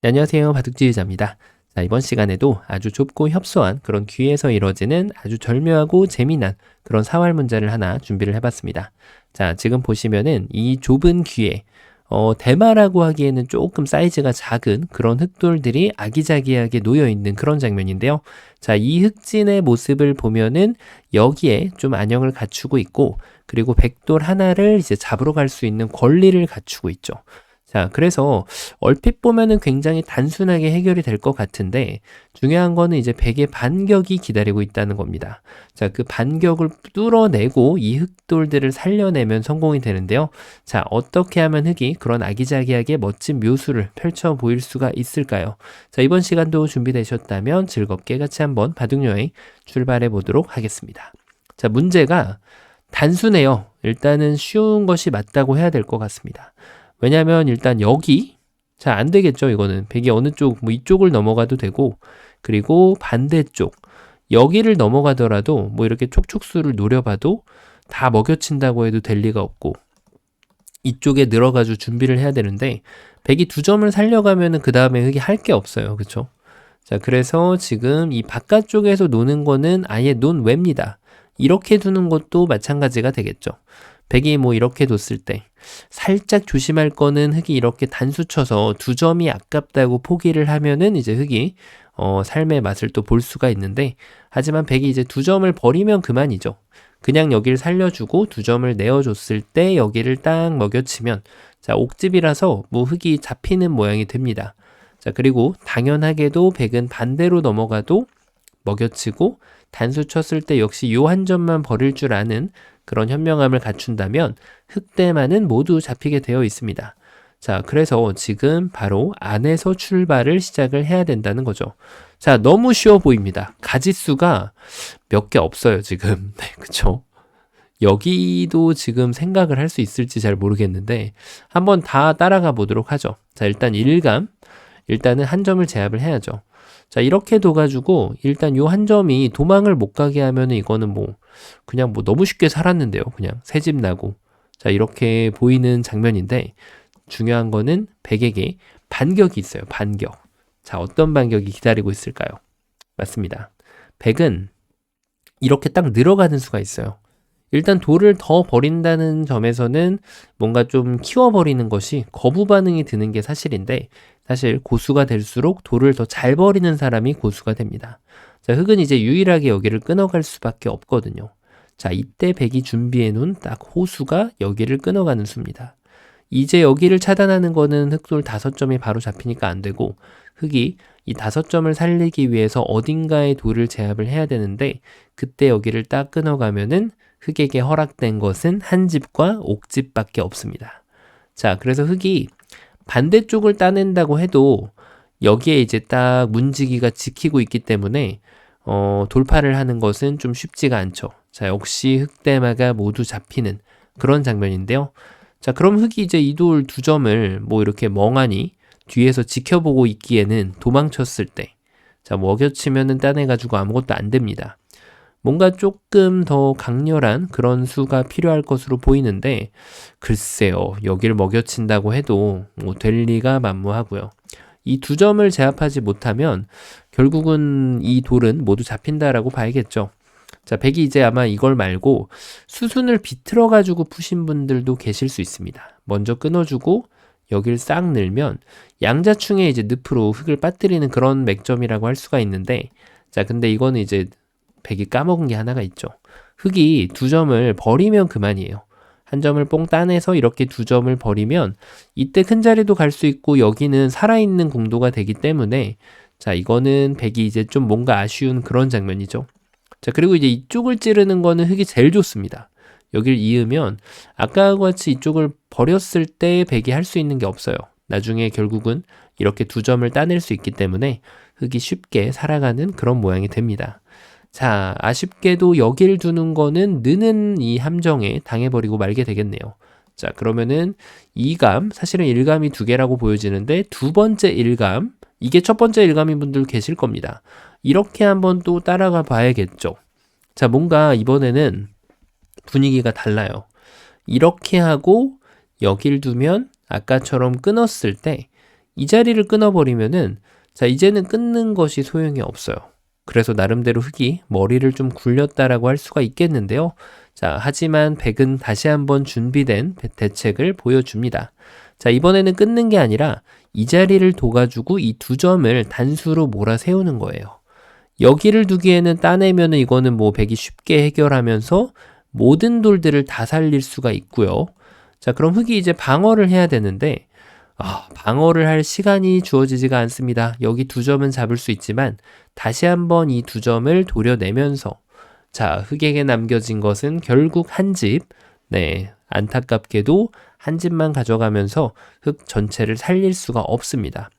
네, 안녕하세요. 바둑지휘자입니다. 자, 이번 시간에도 아주 좁고 협소한 그런 귀에서 이루어지는 아주 절묘하고 재미난 그런 사활 문제를 하나 준비를 해봤습니다. 자, 지금 보시면은 이 좁은 귀에 대마라고 하기에는 조금 사이즈가 작은 그런 흑돌들이 아기자기하게 놓여있는 그런 장면인데요. 자, 이 흑진의 모습을 보면은 여기에 좀 안형을 갖추고 있고, 그리고 백돌 하나를 이제 잡으러 갈 수 있는 권리를 갖추고 있죠. 자, 그래서 얼핏 보면은 굉장히 단순하게 해결이 될 것 같은데 중요한 거는 이제 백의 반격이 기다리고 있다는 겁니다. 자, 그 반격을 뚫어내고 이 흑돌들을 살려내면 성공이 되는데요. 자, 어떻게 하면 흑이 그런 아기자기하게 멋진 묘수를 펼쳐 보일 수가 있을까요? 자, 이번 시간도 준비되셨다면 즐겁게 같이 한번 바둑여행 출발해 보도록 하겠습니다. 자, 문제가 단순해요. 일단은 쉬운 것이 맞다고 해야 될 것 같습니다. 왜냐면 일단 여기 자, 안 되겠죠. 이거는 백이 어느 쪽, 뭐 이쪽을 넘어가도 되고, 그리고 반대쪽 여기를 넘어가더라도 뭐 이렇게 촉촉수를 노려봐도 다 먹여친다고 해도 될 리가 없고, 이쪽에 늘어가지고 준비를 해야 되는데 백이 두 점을 살려가면은 그 다음에 흑이 할 게 없어요. 그쵸? 자, 그래서 지금 이 바깥쪽에서 노는 거는 아예 논외입니다. 이렇게 두는 것도 마찬가지가 되겠죠. 백이 뭐 이렇게 뒀을 때 살짝 조심할 거는 흑이 이렇게 단수 쳐서 두 점이 아깝다고 포기를 하면은 이제 흑이 삶의 맛을 또 볼 수가 있는데, 하지만 백이 이제 두 점을 버리면 그만이죠. 그냥 여기를 살려주고 두 점을 내어줬을 때 여기를 딱 먹여치면, 자, 옥집이라서 뭐 흑이 잡히는 모양이 됩니다. 자, 그리고 당연하게도 백은 반대로 넘어가도 먹여치고 단수 쳤을 때 역시 요 한 점만 버릴 줄 아는 그런 현명함을 갖춘다면 흑대만은 모두 잡히게 되어 있습니다. 자, 그래서 지금 바로 안에서 출발을 시작을 해야 된다는 거죠. 자, 너무 쉬워 보입니다. 가짓수가 몇 개 없어요, 지금. 네, 그쵸? 여기도 지금 생각을 할 수 있을지 잘 모르겠는데 한번 다 따라가 보도록 하죠. 자, 일단 일단은 한 점을 제압을 해야죠. 자, 이렇게 둬가지고 일단 요 한 점이 도망을 못 가게 하면은 이거는 뭐 그냥 뭐 너무 쉽게 살았는데요. 그냥 새집 나고. 자, 이렇게 보이는 장면인데 중요한 거는 백에게 반격이 있어요. 반격. 자, 어떤 반격이 기다리고 있을까요? 맞습니다. 백은 이렇게 딱 늘어가는 수가 있어요. 일단 돌을 더 버린다는 점에서는 뭔가 좀 키워버리는 것이 거부 반응이 드는 게 사실인데, 사실 고수가 될수록 돌을 더 잘 버리는 사람이 고수가 됩니다. 자, 흑은 이제 유일하게 여기를 끊어갈 수밖에 없거든요. 자, 이때 백이 준비해 놓은 딱 호수가 여기를 끊어가는 수입니다. 이제 여기를 차단하는 거는 흑돌 5점이 바로 잡히니까 안 되고, 흑이 이 5점을 살리기 위해서 어딘가에 돌을 제압을 해야 되는데, 그때 여기를 딱 끊어가면은 흑에게 허락된 것은 한 집과 옥집밖에 없습니다. 자, 그래서 흑이 반대쪽을 따낸다고 해도 여기에 이제 딱 문지기가 지키고 있기 때문에 돌파를 하는 것은 좀 쉽지가 않죠. 자, 역시 흑대마가 모두 잡히는 그런 장면인데요. 자, 그럼 흑이 이제 이 돌 2점을 뭐 이렇게 멍하니 뒤에서 지켜보고 있기에는 도망쳤을 때, 자, 먹여치면은 따내가지고 아무것도 안 됩니다. 뭔가 조금 더 강렬한 그런 수가 필요할 것으로 보이는데, 글쎄요, 여기를 먹여친다고 해도 뭐 될 리가 만무하고요. 이 2점을 제압하지 못하면 결국은 이 돌은 모두 잡힌다라고 봐야겠죠. 자, 백이 이제 아마 이걸 말고 수순을 비틀어 가지고 푸신 분들도 계실 수 있습니다. 먼저 끊어주고 여길 싹 늘면 양자충에 이제 늪으로 흙을 빠뜨리는 그런 맥점이라고 할 수가 있는데, 자, 근데 이거는 이제 백이 까먹은 게 하나가 있죠. 흑이 2점을 버리면 그만이에요. 한 점을 뽕 따내서 이렇게 2점을 버리면 이때 큰 자리도 갈 수 있고 여기는 살아있는 공도가 되기 때문에, 자, 이거는 백이 이제 좀 뭔가 아쉬운 그런 장면이죠. 자, 그리고 이제 이쪽을 찌르는 거는 흑이 제일 좋습니다. 여길 이으면 아까와 같이 이쪽을 버렸을 때 백이 할 수 있는 게 없어요. 나중에 결국은 이렇게 2점을 따낼 수 있기 때문에 흑이 쉽게 살아가는 그런 모양이 됩니다. 자, 아쉽게도 여길 두는 거는 느는 이 함정에 당해버리고 말게 되겠네요. 자, 그러면은 2감, 사실은 1감이 2개라고 보여지는데 두 번째 1감, 이게 첫 번째 1감인 분들 계실 겁니다. 이렇게 한번 또 따라가 봐야겠죠. 자, 뭔가 이번에는 분위기가 달라요. 이렇게 하고 여길 두면 아까처럼 끊었을 때 이 자리를 끊어버리면은 자, 이제는 끊는 것이 소용이 없어요. 그래서 나름대로 흑이 머리를 좀 굴렸다라고 할 수가 있겠는데요. 자, 하지만 백은 다시 한번 준비된 대책을 보여줍니다. 자, 이번에는 끊는 게 아니라 이 자리를 둬가지고 이 두 점을 단수로 몰아세우는 거예요. 여기를 두기에는 따내면은 이거는 뭐 백이 쉽게 해결하면서 모든 돌들을 다 살릴 수가 있고요. 자, 그럼 흑이 이제 방어를 해야 되는데 방어를 할 시간이 주어지지가 않습니다. 여기 두 점은 잡을 수 있지만 다시 한번 이 두 점을 도려내면서 자, 흑에게 남겨진 것은 결국 한 집. 네, 안타깝게도 한 집만 가져가면서 흑 전체를 살릴 수가 없습니다.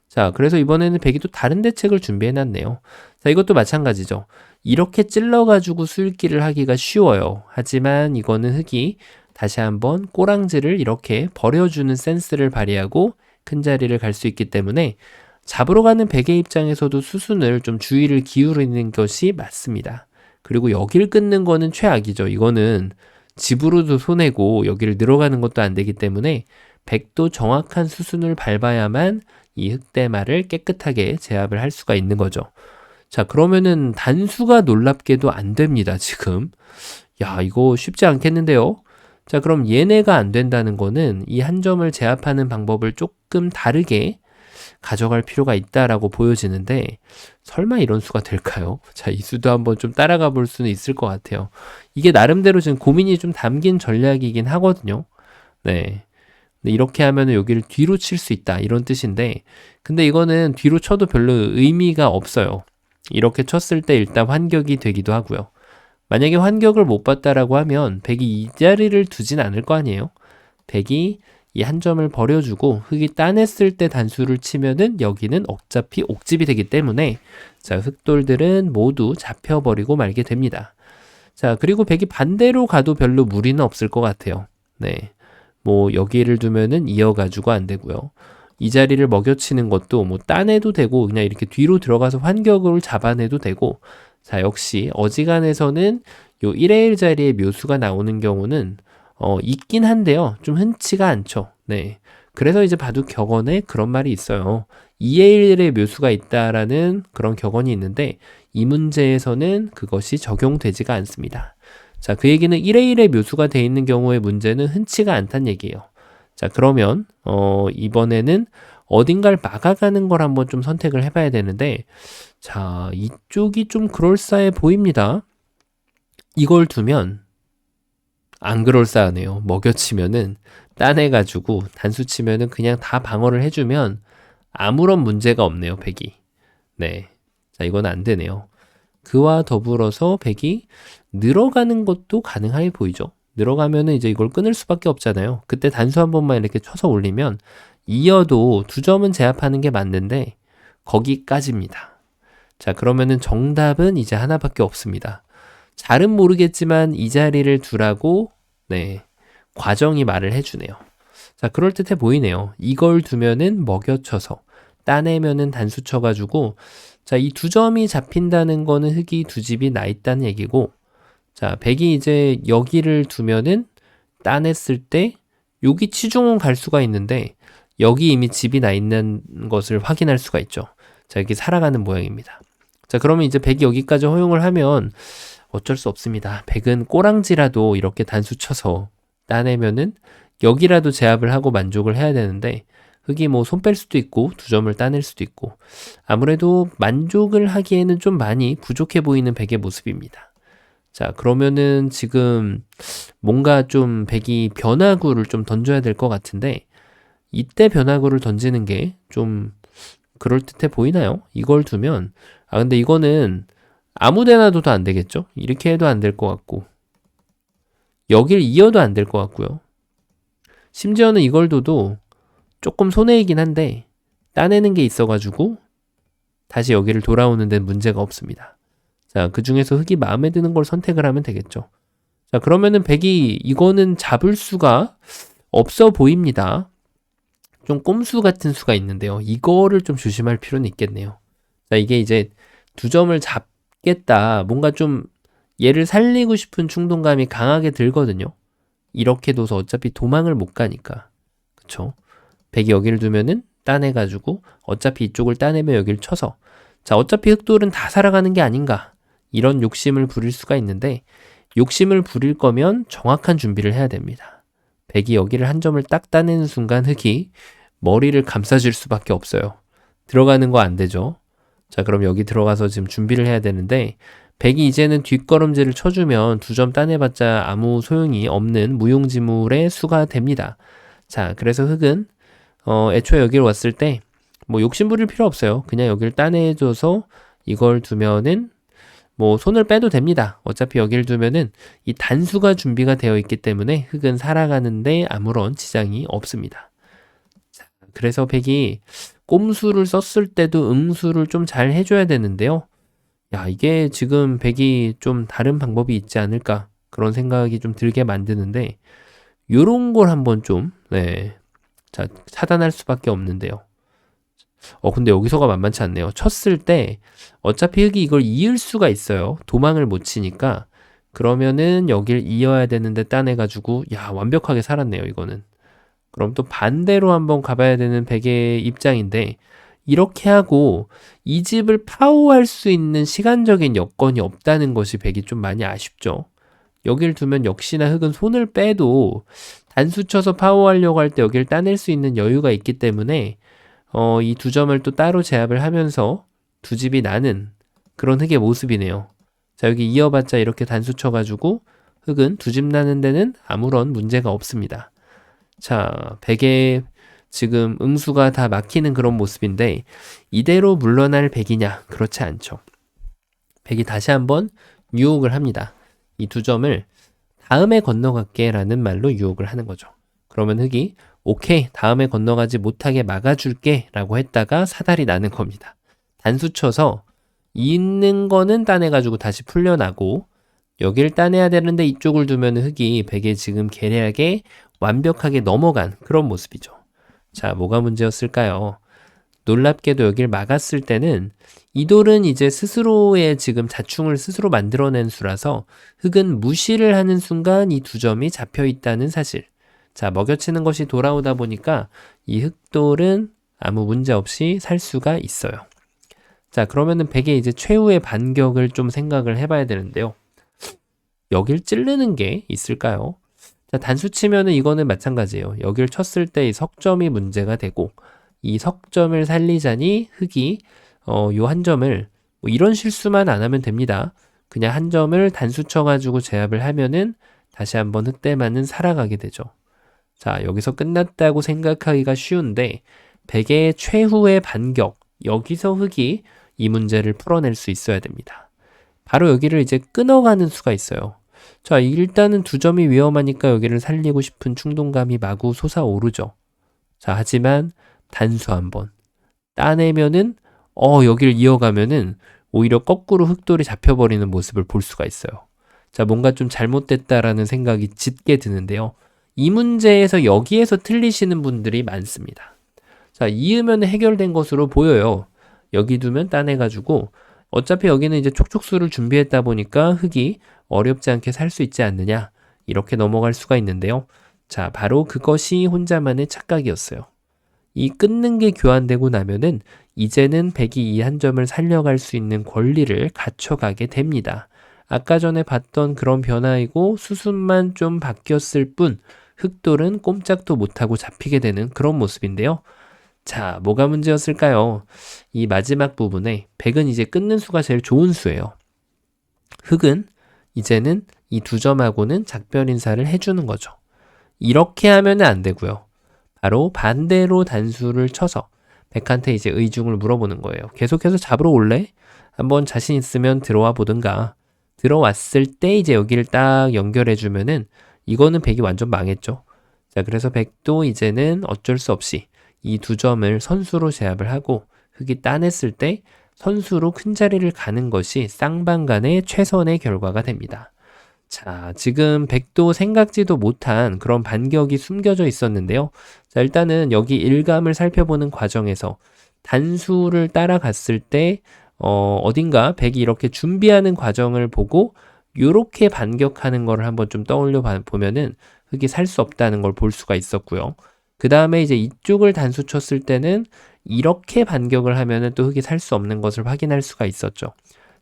자, 그래서 이번에는 백이 또 다른 대책을 준비해놨네요. 자, 이것도 마찬가지죠. 이렇게 찔러가지고 수읽기를 하기가 쉬워요. 하지만 이거는 흑이 다시 한번 꼬랑지를 이렇게 버려주는 센스를 발휘하고 큰 자리를 갈 수 있기 때문에 잡으러 가는 백의 입장에서도 수순을 좀 주의를 기울이는 것이 맞습니다. 그리고 여기를 끊는 거는 최악이죠. 이거는 집으로도 손해고 여기를 늘어가는 것도 안 되기 때문에 백도 정확한 수순을 밟아야만 이 흑대마를 깨끗하게 제압을 할 수가 있는 거죠. 자, 그러면은 단수가 놀랍게도 안 됩니다, 지금. 야, 이거 쉽지 않겠는데요? 자, 그럼 얘네가 안 된다는 거는 이 한 점을 제압하는 방법을 조금 다르게 가져갈 필요가 있다라고 보여지는데 설마 이런 수가 될까요? 자, 이 수도 한번 좀 따라가 볼 수는 있을 것 같아요. 이게 나름대로 지금 고민이 좀 담긴 전략이긴 하거든요. 네. 이렇게 하면 여기를 뒤로 칠 수 있다 이런 뜻인데 근데 이거는 뒤로 쳐도 별로 의미가 없어요. 이렇게 쳤을 때 일단 환격이 되기도 하고요. 만약에 환격을 못 봤다라고 하면 백이 이 자리를 두진 않을 거 아니에요. 백이 이 한 점을 버려주고 흑이 따냈을 때 단수를 치면은 여기는 어차피 옥집이 되기 때문에 자, 흑돌들은 모두 잡혀버리고 말게 됩니다. 자, 그리고 백이 반대로 가도 별로 무리는 없을 것 같아요. 네. 뭐 여기를 두면은 이어가지고 안 되고요. 이 자리를 먹여치는 것도 뭐 따내도 되고 그냥 이렇게 뒤로 들어가서 환격을 잡아내도 되고 자, 역시 어지간해서는 요 1의 1 자리에 묘수가 나오는 경우는 있긴 한데요. 좀 흔치가 않죠. 네. 그래서 이제 바둑 격언에 그런 말이 있어요. 2의 1의 묘수가 있다라는 그런 격언이 있는데 이 문제에서는 그것이 적용되지가 않습니다. 자, 그 얘기는 1의 1의 묘수가 돼 있는 경우의 문제는 흔치가 않다는 얘기예요. 자, 그러면 이번에는 어딘가를 막아가는 걸 한번 좀 선택을 해봐야 되는데 자, 이쪽이 좀 그럴싸해 보입니다. 이걸 두면 안 그럴싸하네요. 먹여치면은 따내가지고 단수 치면은 그냥 다 방어를 해주면 아무런 문제가 없네요, 백이. 네. 자, 이건 안 되네요. 그와 더불어서 백이 늘어가는 것도 가능해 보이죠. 늘어가면은 이제 이걸 끊을 수밖에 없잖아요. 그때 단수 한 번만 이렇게 쳐서 올리면 이어도 두 점은 제압하는 게 맞는데 거기까지입니다. 자, 그러면은 정답은 이제 하나밖에 없습니다. 잘은 모르겠지만 이 자리를 두라고 네, 과정이 말을 해주네요. 자, 그럴듯해 보이네요. 이걸 두면은 먹여쳐서 따내면은 단수 쳐가지고 자, 이 두 점이 잡힌다는 거는 흑이 두 집이 나 있다는 얘기고 자, 백이 이제 여기를 두면은 따냈을 때 여기 치중은 갈 수가 있는데 여기 이미 집이 나 있는 것을 확인할 수가 있죠. 자, 여기 살아가는 모양입니다. 자, 그러면 이제 백이 여기까지 허용을 하면 어쩔 수 없습니다. 백은 꼬랑지라도 이렇게 단수 쳐서 따내면은 여기라도 제압을 하고 만족을 해야 되는데 흑이 뭐 손 뺄 수도 있고 두 점을 따낼 수도 있고 아무래도 만족을 하기에는 좀 많이 부족해 보이는 백의 모습입니다. 자, 그러면은 지금 뭔가 좀 백이 변화구를 좀 던져야 될 것 같은데 이때 변화구를 던지는 게 좀 그럴듯해 보이나요? 이걸 두면 근데 이거는 아무 데나 둬도 안 되겠죠? 이렇게 해도 안 될 것 같고 여길 이어도 안 될 것 같고요. 심지어는 이걸 둬도 조금 손해이긴 한데 따내는 게 있어가지고 다시 여기를 돌아오는 데는 문제가 없습니다. 자, 그 중에서 흑이 마음에 드는 걸 선택을 하면 되겠죠. 자, 그러면은 백이 이거는 잡을 수가 없어 보입니다. 좀 꼼수 같은 수가 있는데요. 이거를 좀 조심할 필요는 있겠네요. 자, 이게 이제 두 점을 잡겠다. 뭔가 좀 얘를 살리고 싶은 충동감이 강하게 들거든요. 이렇게 둬서 어차피 도망을 못 가니까. 그쵸? 백이 여기를 두면은 따내가지고 어차피 이쪽을 따내면 여길 쳐서 자, 어차피 흑돌은 다 살아가는 게 아닌가 이런 욕심을 부릴 수가 있는데 욕심을 부릴 거면 정확한 준비를 해야 됩니다. 백이 여기를 한 점을 딱 따내는 순간 흑이 머리를 감싸줄 수밖에 없어요. 들어가는 거 안 되죠. 자, 그럼 여기 들어가서 지금 준비를 해야 되는데 백이 이제는 뒷걸음질을 쳐주면 2점 따내봤자 아무 소용이 없는 무용지물의 수가 됩니다. 자, 그래서 흑은 애초에 여기를 왔을 때 뭐 욕심 부릴 필요 없어요. 그냥 여기를 따내줘서 이걸 두면은 뭐 손을 빼도 됩니다. 어차피 여기를 두면은 이 단수가 준비가 되어 있기 때문에 흑은 살아가는데 아무런 지장이 없습니다. 자, 그래서 백이 꼼수를 썼을 때도 응수를 좀 잘 해줘야 되는데요. 야, 이게 지금 백이 좀 다른 방법이 있지 않을까 그런 생각이 좀 들게 만드는데 요런 걸 한번 좀 자, 차단할 수밖에 없는데요. 근데 여기서가 만만치 않네요. 쳤을 때 어차피 흑이 이걸 이을 수가 있어요. 도망을 못 치니까. 그러면은 여길 이어야 되는데 따내가지고 야, 완벽하게 살았네요, 이거는. 그럼 또 반대로 한번 가봐야 되는 백의 입장인데 이렇게 하고 이 집을 파워할 수 있는 시간적인 여건이 없다는 것이 백이 좀 많이 아쉽죠. 여길 두면 역시나 흑은 손을 빼도 단수 쳐서 파워하려고 할 때 여길 따낼 수 있는 여유가 있기 때문에 이 2점을 또 따로 제압을 하면서 두 집이 나는 그런 흑의 모습이네요. 자, 여기 이어봤자 이렇게 단수 쳐가지고 흑은 2집 나는 데는 아무런 문제가 없습니다. 자, 백의 지금 응수가 다 막히는 그런 모습인데 이대로 물러날 백이냐? 그렇지 않죠. 백이 다시 한번 유혹을 합니다. 이 2점을 다음에 건너갈게 라는 말로 유혹을 하는 거죠. 그러면 흑이 오케이, 다음에 건너가지 못하게 막아줄게 라고 했다가 사달이 나는 겁니다. 단수 쳐서 있는 거는 따내가지고 다시 풀려나고 여기를 따내야 되는데 이쪽을 두면 흑이 백에 지금 계략에 완벽하게 넘어간 그런 모습이죠. 자, 뭐가 문제였을까요? 놀랍게도 여길 막았을 때는 이 돌은 이제 스스로의 지금 자충을 스스로 만들어낸 수라서 흑은 무시를 하는 순간 이 2점이 잡혀 있다는 사실. 자, 먹여치는 것이 돌아오다 보니까 이 흑돌은 아무 문제 없이 살 수가 있어요. 자, 그러면은 백의 이제 최후의 반격을 좀 생각을 해봐야 되는데요. 여길 찌르는 게 있을까요? 자, 단수 치면은 이거는 마찬가지예요. 여길 쳤을 때 이 석점이 문제가 되고 이 석점을 살리자니 흑이 요 한 점을 뭐 이런 실수만 안 하면 됩니다. 그냥 한 점을 단수 쳐가지고 제압을 하면은 다시 한번 흑대만은 살아가게 되죠. 자, 여기서 끝났다고 생각하기가 쉬운데 백의 최후의 반격, 여기서 흑이 이 문제를 풀어낼 수 있어야 됩니다. 바로 여기를 이제 끊어가는 수가 있어요. 자, 일단은 2점이 위험하니까 여기를 살리고 싶은 충동감이 마구 솟아오르죠. 자, 하지만 단수 한번 따내면은 여기를 이어가면은 오히려 거꾸로 흑돌이 잡혀버리는 모습을 볼 수가 있어요. 자, 뭔가 좀 잘못됐다라는 생각이 짙게 드는데요. 이 문제에서 여기에서 틀리시는 분들이 많습니다. 자, 이으면 해결된 것으로 보여요. 여기 두면 따내가지고 어차피 여기는 이제 촉촉수를 준비했다 보니까 흑이 어렵지 않게 살 수 있지 않느냐 이렇게 넘어갈 수가 있는데요. 자, 바로 그것이 혼자만의 착각이었어요. 이 끊는 게 교환되고 나면은 이제는 백이 이 한 점을 살려갈 수 있는 권리를 갖춰가게 됩니다. 아까 전에 봤던 그런 변화이고 수순만 좀 바뀌었을 뿐 흑돌은 꼼짝도 못하고 잡히게 되는 그런 모습인데요. 자, 뭐가 문제였을까요? 이 마지막 부분에 백은 이제 끊는 수가 제일 좋은 수예요. 흑은 이제는 이 2점하고는 작별 인사를 해주는 거죠. 이렇게 하면 안 되고요. 바로 반대로 단수를 쳐서 백한테 이제 의중을 물어보는 거예요. 계속해서 잡으러 올래? 한번 자신 있으면 들어와 보든가. 들어왔을 때 이제 여기를 딱 연결해 주면은 이거는 백이 완전 망했죠. 자, 그래서 백도 이제는 어쩔 수 없이 이 2점을 선수로 제압을 하고 흑이 따냈을 때 선수로 큰 자리를 가는 것이 쌍방간의 최선의 결과가 됩니다. 자, 지금 백도 생각지도 못한 그런 반격이 숨겨져 있었는데요. 자, 일단은 여기 일감을 살펴보는 과정에서 단수를 따라갔을 때 어딘가 백이 이렇게 준비하는 과정을 보고 요렇게 반격하는 거를 한번 좀 떠올려 보면은 흑이 살 수 없다는 걸 볼 수가 있었고요. 그 다음에 이제 이쪽을 단수 쳤을 때는 이렇게 반격을 하면은 또 흑이 살 수 없는 것을 확인할 수가 있었죠.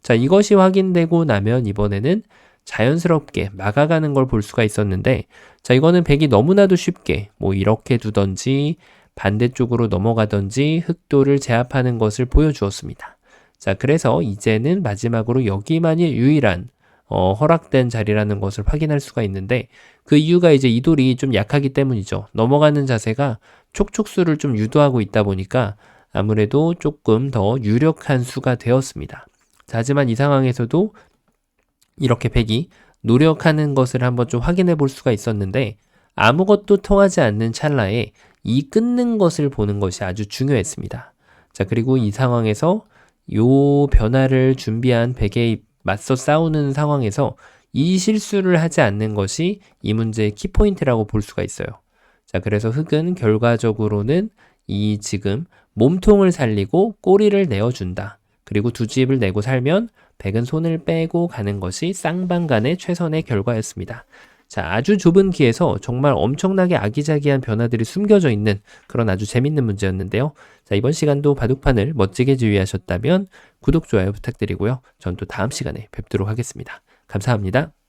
자, 이것이 확인되고 나면 이번에는 자연스럽게 막아가는 걸 볼 수가 있었는데, 자, 이거는 백이 너무나도 쉽게 뭐 이렇게 두던지 반대쪽으로 넘어가던지 흑도를 제압하는 것을 보여주었습니다. 자, 그래서 이제는 마지막으로 여기만이 유일한 허락된 자리라는 것을 확인할 수가 있는데, 그 이유가 이제 이 돌이 좀 약하기 때문이죠. 넘어가는 자세가 촉촉수를 좀 유도하고 있다 보니까 아무래도 조금 더 유력한 수가 되었습니다. 자, 하지만 이 상황에서도 이렇게 백이 노력하는 것을 한번 좀 확인해 볼 수가 있었는데, 아무것도 통하지 않는 찰나에 이 끊는 것을 보는 것이 아주 중요했습니다. 자, 그리고 이 상황에서 요 변화를 준비한 백에 맞서 싸우는 상황에서 이 실수를 하지 않는 것이 이 문제의 키포인트라고 볼 수가 있어요. 자, 그래서 흑은 결과적으로는 이 지금 몸통을 살리고 꼬리를 내어준다. 그리고 두 집을 내고 살면 백은 손을 빼고 가는 것이 쌍방간의 최선의 결과였습니다. 자, 아주 좁은 기에서 정말 엄청나게 아기자기한 변화들이 숨겨져 있는 그런 아주 재밌는 문제였는데요. 자, 이번 시간도 바둑판을 멋지게 지휘하셨다면 구독, 좋아요 부탁드리고요. 전 또 다음 시간에 뵙도록 하겠습니다. 감사합니다.